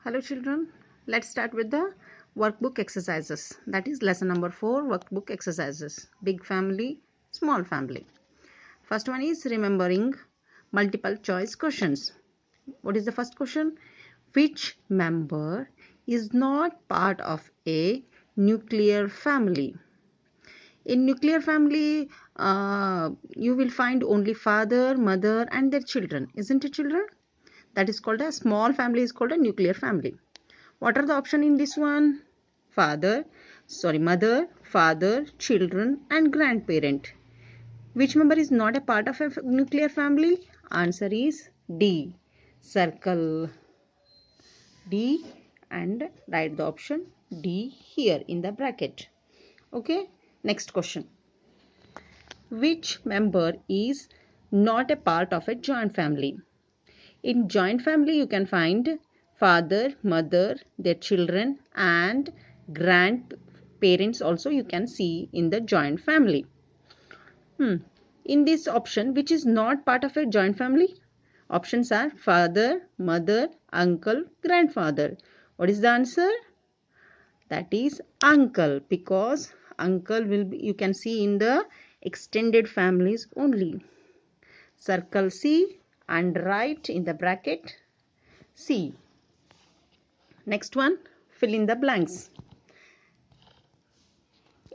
Hello children, let's start with the workbook exercises. That is lesson number 4, workbook exercises. Big family, small family. First one is remembering multiple choice questions. What is the first question? Which member is not part of a nuclear family? In nuclear family, you will find only father, mother and their children. Isn't it children? That is called a small family is called a nuclear family. What are the options in this one? Mother, father, children and grandparent. Which member is not a part of a nuclear family? Answer is D. Circle D and write the option D here in the bracket. Okay, next question. Which member is not a part of a joint family? In joint family, you can find father, mother, their children and grandparents also you can see in the joint family. In this option, which is not part of a joint family? Options are father, mother, uncle, grandfather. What is the answer? That is uncle, because uncle will be, you can see in the extended families only. Circle C and write in the bracket C. Next one, fill in the blanks.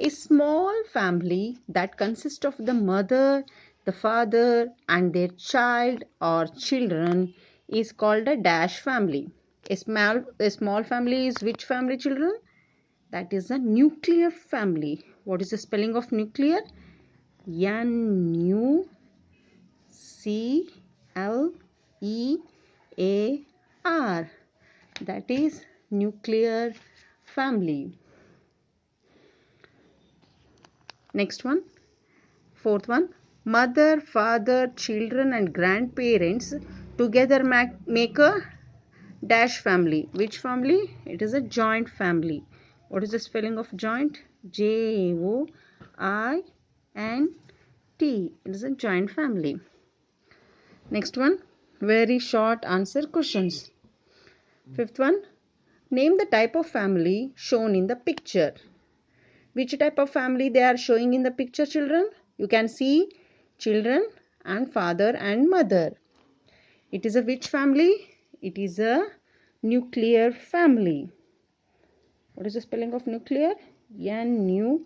A small family that consists of the mother, the father and their child or children is called a dash family. A small family is which family, children? That is a nuclear family. What is the spelling of nuclear? Nuclear. That is nuclear family. Next one, fourth one. Mother, father, children and grandparents together make a dash family. Which family? It is a joint family. What is the spelling of joint? Joint. It is a joint family. Next one, very short answer questions. Fifth one, name the type of family shown in the picture. Which type of family they are showing in the picture, children? You can see children and father and mother. It is a which family? It is a nuclear family. What is the spelling of nuclear? Nuclear.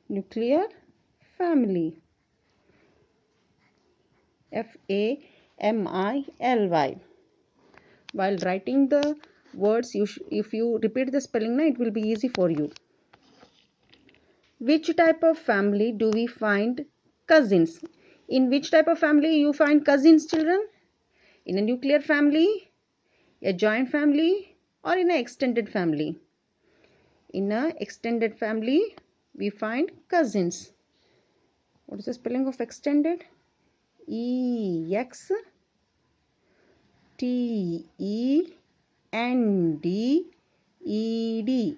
Nuclear family. Family. While writing the words, if you repeat the spelling, it will be easy for you. Which type of family do we find cousins? In which type of family you find cousins, children? In a nuclear family, a joint family or in an extended family? In an extended family, we find cousins. What is the spelling of extended? EXTENDED.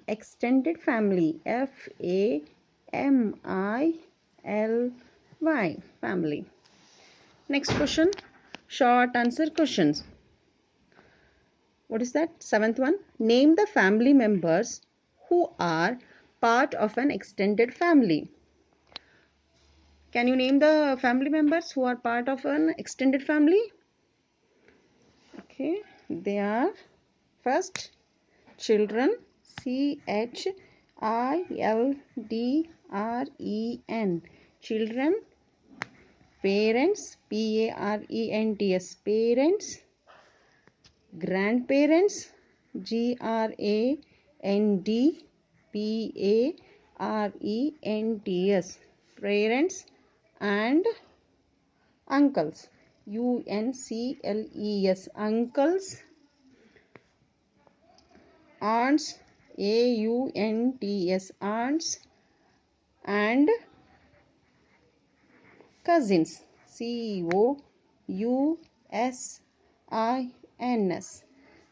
Extended family. FAMILY. Family. Next question. Short answer questions. What is that? Seventh one. Name the family members who are part of an extended family. Can you name the family members who are part of an extended family? Okay, they are first children, CHILDREN, children, parents, PARENTS, parents, grandparents, GRANDPARENTS, parents and uncles, UNCLES, uncles, aunts, AUNTS, aunts and cousins, COUSINS.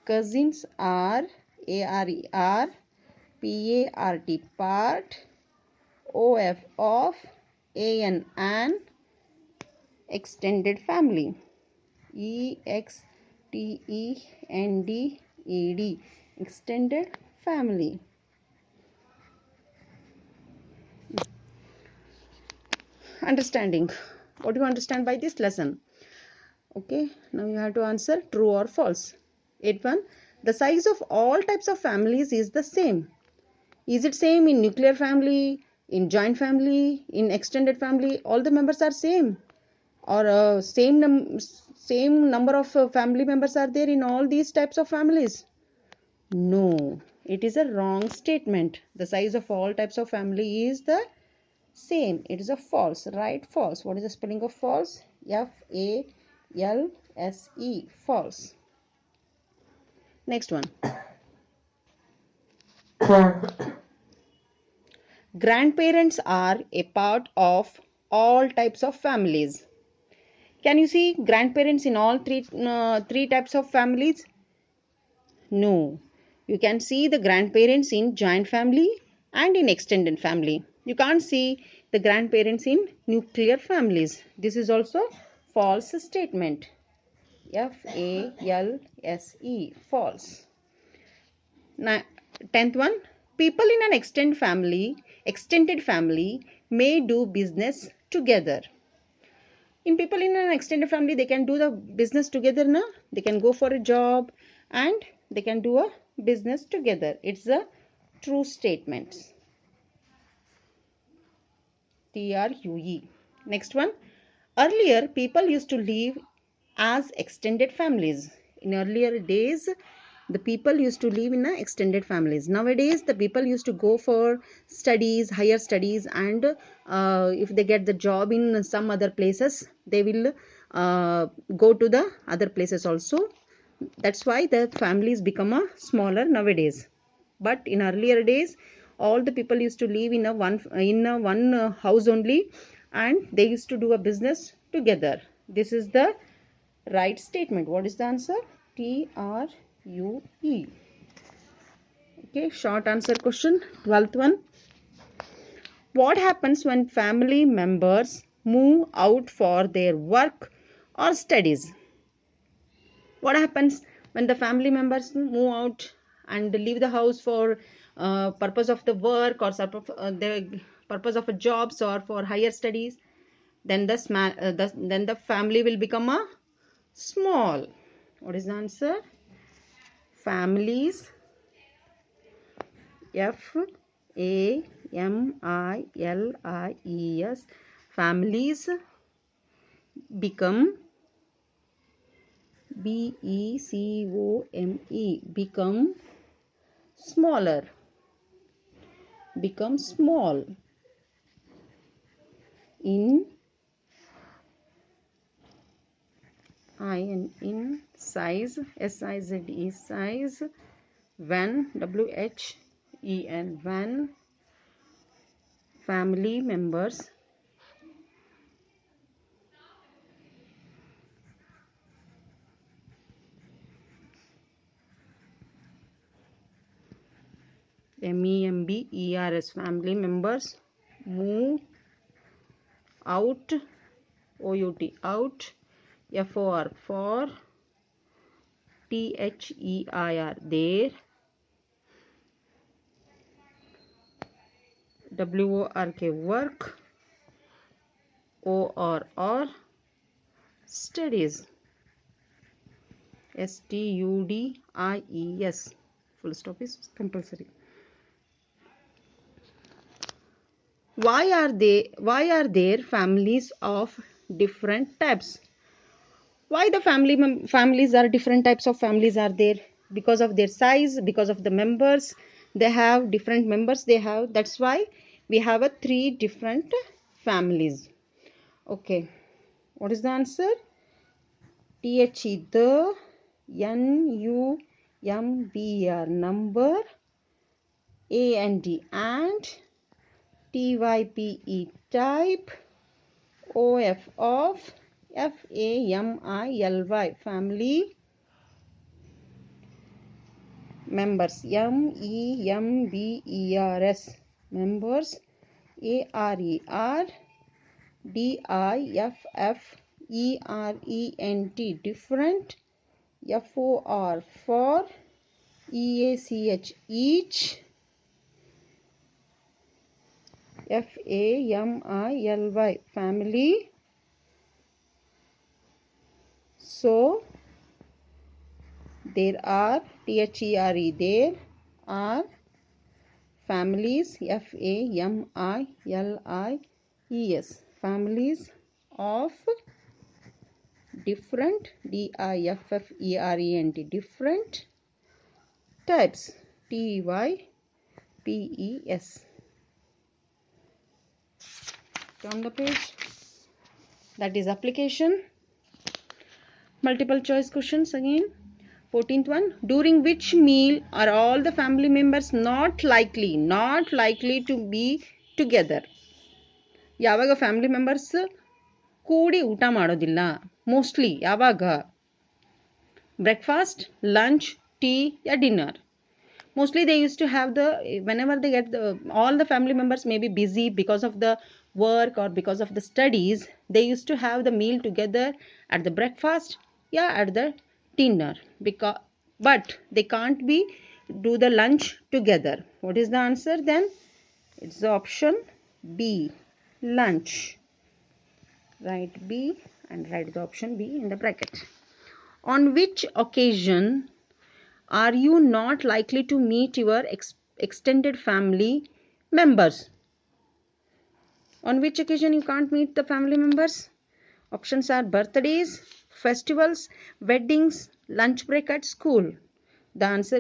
Cousins are ARER, part, of, AN, extended family. extended, extended family. Understanding. What do you understand by this lesson? Okay, now you have to answer true or false. 8.1. The size of all types of families is the same. Is it same in nuclear family, in joint family, in extended family? All the members are same, or same number of family members are there in all these types of families? No, it is a wrong statement. The size of all types of family is the same. It is a false. Right? False. What is the spelling of false? False. False. Next one. Grandparents are a part of all types of families. Can you see grandparents in all three types of families? No. You can see the grandparents in joint family and in extended family. You can't see the grandparents in nuclear families. This is also false statement. False. False. Now, 10th one. People in an extended family may do business together. In people in an extended family, they can do the business together now. They can go for a job and they can do a business together. It's a true statement. True. Next one. Earlier, people used to live as extended families. In earlier days, the people used to live in extended families. Nowadays, the people used to go for studies, higher studies, and if they get the job in some other places, they will go to the other places also. That's why the families become smaller nowadays. But in earlier days, all the people used to live in a one house only, and they used to do a business together. This is the right statement. What is the answer? True. Okay, short answer question. 12th one. What happens when family members move out for their work or studies? What happens when the family members move out and leave the house for purpose of the work or the purpose of a jobs or for higher studies? Then then the family will become a small. What is the answer? Families. Families. Families become become smaller. Become small in in size. Size. When when family members family members move out. Out. For their work or studies. Studies. Full stop is compulsory. Why are there families of different types? Why the families are different types of families are there? Because of their size, because of the members. They have different members. That's why we have a three different families. Okay, what is the answer? The number, number, and type, type, of family, family members, members, members, ARER, DIFF, E-R-E-N-T, different. F-O-R, for. E-A-C-H, each. F-A-M-I-L-Y, family. So, there are, T-H-E-R-E, there are families, F-A-M-I-L-I-E-S, families of different, D-I-F-F-E-R-E-N-T, different types, T-Y-P-E-S. Turn the page. That is application. Multiple choice questions again. 14th one. During which meal are all the family members not likely to be together? ಯಾವಾಗ family members ಕೂಡಿ ಊಟ ಮಾಡೋದಿಲ್ಲ mostly ಯಾವಾಗ? Breakfast, lunch, tea या dinner. Mostly they used to have whenever they get all the family members may be busy because of the work or because of the studies, they used to have the meal together at the breakfast, at the dinner, but they can't do the lunch together. What is the answer then? It's the option B, lunch. Write B and write the option B in the bracket. On which occasion are you not likely to meet your extended family members? On which occasion you can't meet the family members? Options are birthdays, festivals, weddings, lunch break at school. The answer